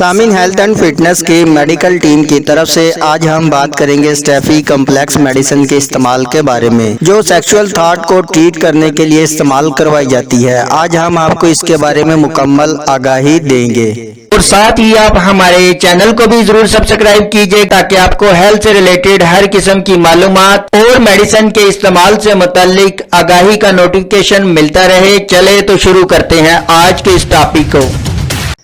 Samin health and fitness की medical team की तरफ से आज हम बात करेंगे स्टेफी कॉम्प्लेक्स मेडिसिन के इस्तेमाल के बारे में, जो सेक्सुअल थॉट को ट्रीट करने के लिए इस्तेमाल करवाई जाती है। आज हम आपको इसके बारे में मुकम्मल आगाही देंगे और साथ ही आप हमारे चैनल को भी जरूर सब्सक्राइब कीजिए ताकि आपको हेल्थ से रिलेटेड हर किस्म की मालूमात और मेडिसिन के इस्तेमाल से मुतालिक आगाही का नोटिफिकेशन मिलता रहे। चले तो शुरू करते हैं आज के इस टॉपिक को।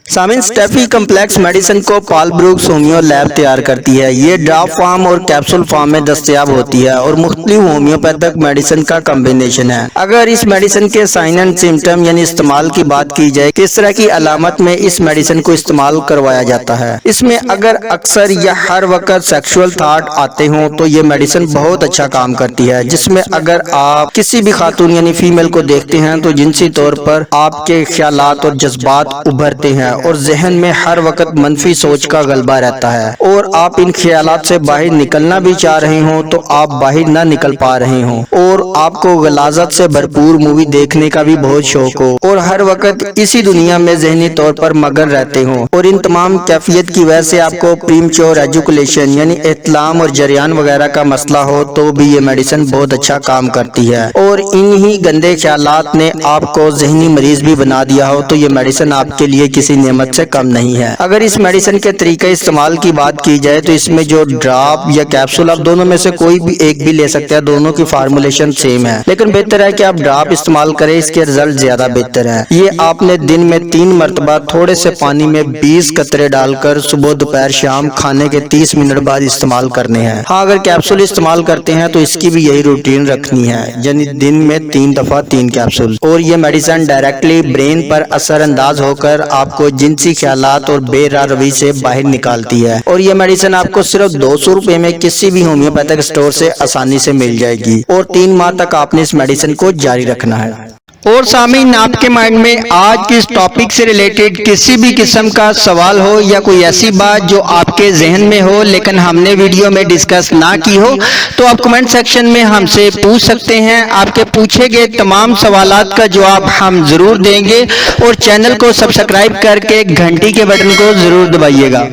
सामिन स्टेफी कॉम्प्लेक्स मेडिसिन को पॉल ब्रुक्स होम्यो लैब तैयार करती है। ये ड्रॉप फॉर्म और कैप्सूल फॉर्म में दस्तयाब होती है और मुख्तलिफ होम्योपैथिक मेडिसिन का कॉम्बिनेशन है। अगर इस मेडिसिन के साइन एंड सिम्टम यानी इस्तेमाल की बात की जाए, किस तरह की अलामत में इस मेडिसिन को इस्तेमाल करवाया जाता है, इसमें अगर अक्सर या हर वक्त सेक्सुअल थॉट आते हों तो ये मेडिसिन बहुत अच्छा काम करती है। जिसमें अगर आप किसी भी खातून यानी फीमेल को देखते हैं तो जिनसी तौर पर आपके ख्यालात और जज्बात उभरते हैं और जहन में हर वक्त मनफी सोच का गलबा रहता है और आप इन ख्यालात से बाहर निकलना भी चाह रहे हो तो आप बाहर ना निकल पा रहे हो और आपको गलाजत से भरपूर मूवी देखने का भी बहुत शौक हो और हर वक्त इसी दुनिया में जहनी तौर पर मगन रहते हो और इन तमाम कैफियत की वजह से आपको प्रीमच्योर एजुकेशन यानी इत्लाम और जरियान वगैरह का मसला हो तो भी ये मेडिसिन बहुत अच्छा काम करती है। और इन्हीं गंदे ख्यालात ने आपको जहनी मरीज भी बना दिया हो तो ये मेडिसिन आपके लिए किसी नेमत से कम नहीं है। अगर इस मेडिसिन के तरीके इस्तेमाल की बात की जाए तो इसमें जो ड्रॉप या कैप्सूल, आप दोनों में से कोई भी एक भी ले सकते हैं। दोनों की फार्मूलेशन सेम है, लेकिन बेहतर है कि आप ड्रॉप इस्तेमाल करें, इसके रिजल्ट ज्यादा बेहतर है। ये आपने दिन में 3 मरतबा थोड़े से पानी में 20 कतरे डालकर सुबह दोपहर शाम खाने के 30 मिनट बाद इस्तेमाल करने हैं। हाँ, अगर कैप्सूल इस्तेमाल करते हैं तो इसकी भी यही रूटीन रखनी है, यानी दिन में 3 दफा 3 कैप्सूल। और ये मेडिसिन डायरेक्टली ब्रेन पर असरअंदाज होकर आपको जिनसी ख्यालात और बेराह रवि से बाहर निकालती है। और ये मेडिसिन आपको सिर्फ 200 रुपए में किसी भी होम्योपैथिक स्टोर से आसानी से मिल जाएगी और 3 माह तक आपने इस मेडिसिन को जारी रखना है। और सामीन, आपके माइंड में आज के इस टॉपिक से रिलेटेड किसी भी किस्म का सवाल हो या कोई ऐसी बात जो आपके जहन में हो लेकिन हमने वीडियो में डिस्कस ना की हो तो आप कमेंट सेक्शन में हमसे पूछ सकते हैं। आपके पूछे गए तमाम सवालात का जवाब हम जरूर देंगे और चैनल को सब्सक्राइब करके घंटी के बटन को जरूर दबाइएगा।